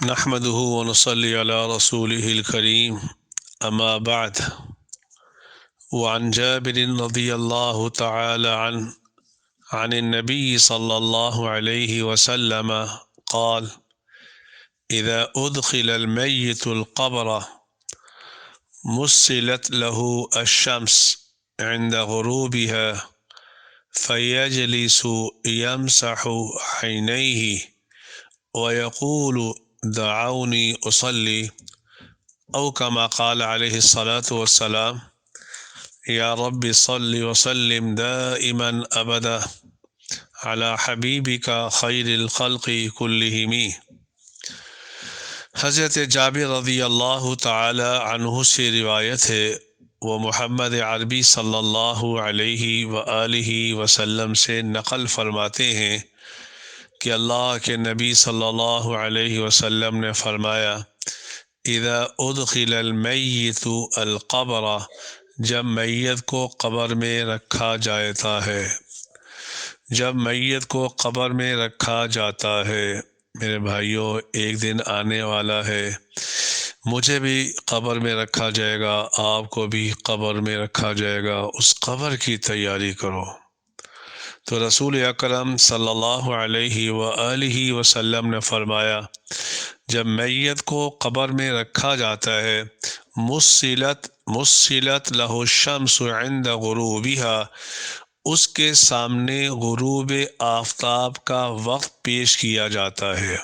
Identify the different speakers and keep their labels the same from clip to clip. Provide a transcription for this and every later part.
Speaker 1: نحمده ونصلي على رسوله الكريم أما بعد. وعن جابر رضي الله تعالى عن النبي صلى الله عليه وسلم قال: إذا أدخل الميت القبر مثلت له الشمس عند غروبها فيجلس يمسح عينيه ويقول دعوني أصلي، أو كما قال عليه الصلاة والسلام: يا رب صل وسلم دائما أبدا على حبيبك خير الخلق كلهم۔ حضرت جابر رضی اللہ تعالی عنہ سے روایت ہے، وہ محمد عربی صلی اللہ علیہ وآلہ وسلم سے نقل فرماتے ہیں کہ اللہ کے نبی صلی اللہ علیہ وسلم نے فرمایا: اذا ادخل المیت القبر، جب میت کو قبر میں رکھا جاتا ہے، جب میت کو قبر میں رکھا جاتا ہے۔ میرے بھائیوں، ایک دن آنے والا ہے، مجھے بھی قبر میں رکھا جائے گا، آپ کو بھی قبر میں رکھا جائے گا، اس قبر کی تیاری کرو۔ تو رسول اکرم صلی اللہ علیہ وآلہ وسلم نے فرمایا، جب میت کو قبر میں رکھا جاتا ہے، مسلت لہ الشمس عند غروبها، اس کے سامنے غروب آفتاب کا وقت پیش کیا جاتا ہے۔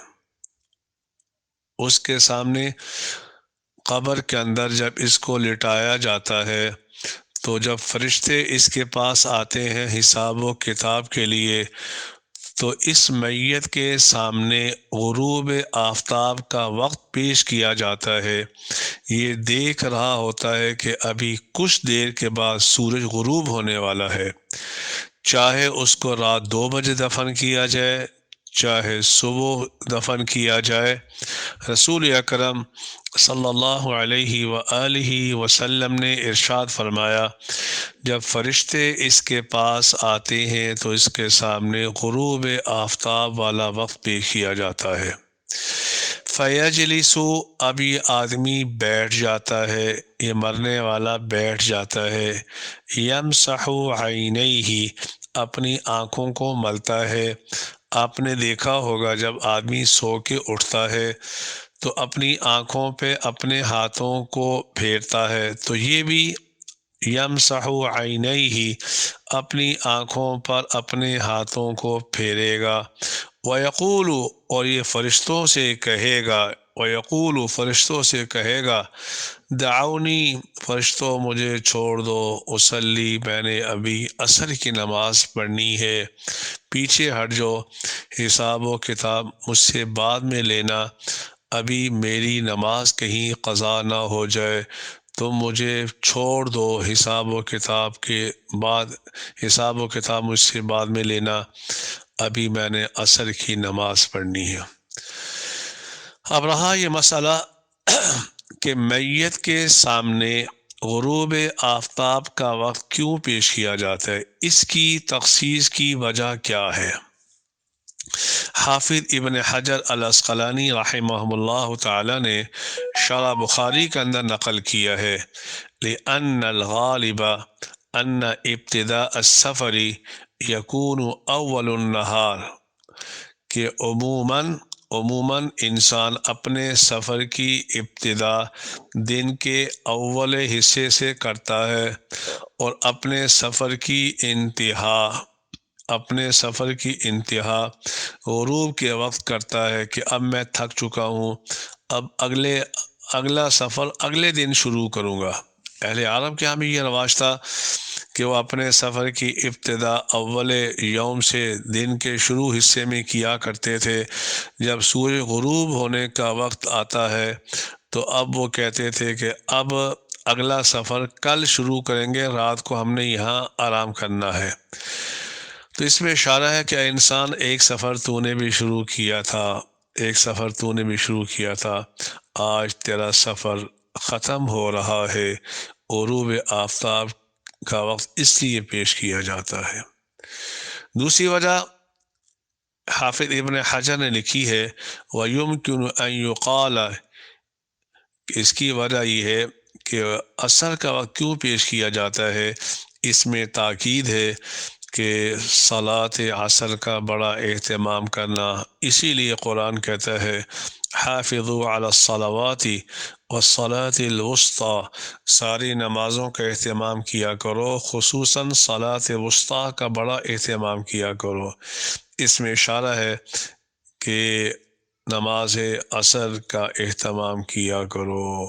Speaker 1: اس کے سامنے قبر کے اندر جب اس کو لٹایا جاتا ہے تو جب فرشتے اس کے پاس آتے ہیں حساب و کتاب کے لیے، تو اس میت کے سامنے غروب آفتاب کا وقت پیش کیا جاتا ہے۔ یہ دیکھ رہا ہوتا ہے کہ ابھی کچھ دیر کے بعد سورج غروب ہونے والا ہے، چاہے اس کو رات 2 بجے دفن کیا جائے، چاہے صبح دفن کیا جائے۔ رسول اکرم صلی اللہ علیہ وآلہ وسلم نے ارشاد فرمایا، جب فرشتے اس کے پاس آتے ہیں تو اس کے سامنے غروب آفتاب والا وقت پیش کیا جاتا ہے۔ فیجلس، اب یہ آدمی بیٹھ جاتا ہے، یہ مرنے والا بیٹھ جاتا ہے۔ یمسح عینیہ، اپنی آنکھوں کو ملتا ہے۔ آپ نے دیکھا ہوگا جب آدمی سو کے اٹھتا ہے تو اپنی آنکھوں پہ اپنے ہاتھوں کو پھیرتا ہے، تو یہ بھی یمسح عینیہ، اپنی آنکھوں پر اپنے ہاتھوں کو پھیرے گا۔ ویقول، اور یہ فرشتوں سے کہے گا، ویقول، فرشتوں سے کہے گا، دعونی، فرشتوں مجھے چھوڑ دو، اصلی، میں نے ابھی عصر کی نماز پڑھنی ہے، پیچھے ہٹ جاؤ، حساب و کتاب مجھ سے بعد میں لینا، ابھی میری نماز کہیں قضا نہ ہو جائے، تو مجھے چھوڑ دو، حساب و کتاب کے بعد، حساب و کتاب مجھ سے بعد میں لینا، ابھی میں نے عصر کی نماز پڑھنی ہے۔ اب رہا یہ مسئلہ کہ میت کے سامنے غروب آفتاب کا وقت کیوں پیش کیا جاتا ہے، اس کی تخصیص کی وجہ کیا ہے۔ حافظ ابن حجر العسقلانی رحمہ اللہ تعالی نے شرح بخاری کے اندر نقل کیا ہے، لأن الغالب ان ابتداء السفر یکون اول النہار، کہ عموماً انسان اپنے سفر کی ابتدا دن کے اول حصے سے کرتا ہے، اور اپنے سفر کی انتہا غروب کے وقت کرتا ہے کہ اب میں تھک چکا ہوں، اب اگلا سفر اگلے دن شروع کروں گا۔ اہل عرب کے ہاں بھی یہ رواج تھا کہ وہ اپنے سفر کی ابتدا اول یوم سے دن کے شروع حصے میں کیا کرتے تھے۔ جب سورج غروب ہونے کا وقت آتا ہے تو اب وہ کہتے تھے کہ اب اگلا سفر کل شروع کریں گے، رات کو ہم نے یہاں آرام کرنا ہے۔ تو اس میں اشارہ ہے کہ انسان، ایک سفر تو نے بھی شروع کیا تھا، آج تیرا سفر ختم ہو رہا ہے، غروب آفتاب کا وقت اس لیے پیش کیا جاتا ہے۔ دوسری وجہ حافظ ابن حجر نے لکھی ہے وَيُمْكِنُ أَن يُقَالَ، اس کی وجہ یہ ہے کہ عصر کا وقت کیوں پیش کیا جاتا ہے، اس میں تاکید ہے کہ صلاۃ عصر کا بڑا اہتمام کرنا، اسی لیے قرآن کہتا ہے حافظوا علی الصلوات والصلاۃ الوسطی، ساری نمازوں کا اہتمام کیا کرو، خصوصاً صلاۃ وسطی کا بڑا اہتمام کیا کرو۔ اس میں اشارہ ہے کہ نماز عصر کا اہتمام کیا کرو۔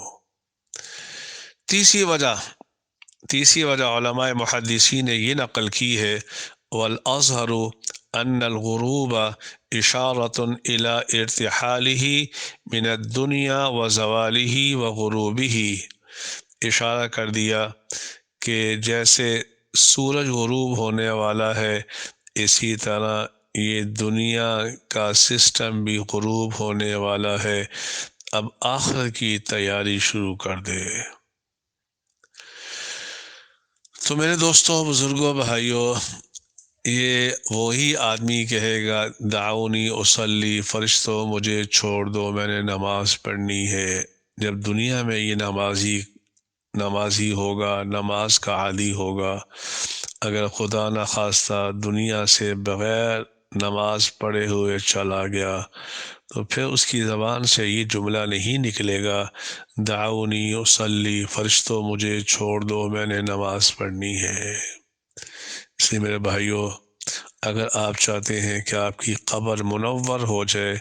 Speaker 1: تیسری وجہ علماء محدثین نے یہ نقل کی ہے والازہر ان الغروب اشارۃ الی ارتحالہ من الدنیا وزوالہ وغروبہ، اشارہ کر دیا کہ جیسے سورج غروب ہونے والا ہے اسی طرح یہ دنیا کا سسٹم بھی غروب ہونے والا ہے، اب آخر کی تیاری شروع کر دے۔ تو میرے دوستوں، بزرگوں، بھائیوں، یہ وہی آدمی کہے گا دعونی اصلی، فرشتوں مجھے چھوڑ دو، میں نے نماز پڑھنی ہے، جب دنیا میں یہ نمازی ہوگا، نماز کا عادی ہوگا، اگر خدا نخواستہ دنیا سے بغیر نماز پڑھے ہوئے چلا گیا تو پھر اس کی زبان سے یہ جملہ نہیں نکلے گا دعونی اصلی، فرشتوں مجھے چھوڑ دو، میں نے نماز پڑھنی ہے۔ اس لیے میرے بھائیوں، اگر آپ چاہتے ہیں کہ آپ کی قبر منور ہو جائے،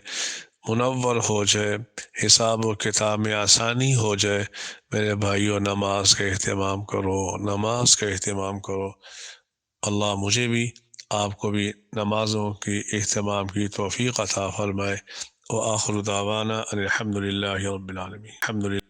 Speaker 1: حساب و کتاب میں آسانی ہو جائے، میرے بھائیوں نماز کا اہتمام کرو۔ اللہ مجھے بھی آپ کو بھی نمازوں کی اہتمام کی توفیق عطا فرمائے۔ وآخر دعوانا ان الحمد للہ رب العالمین۔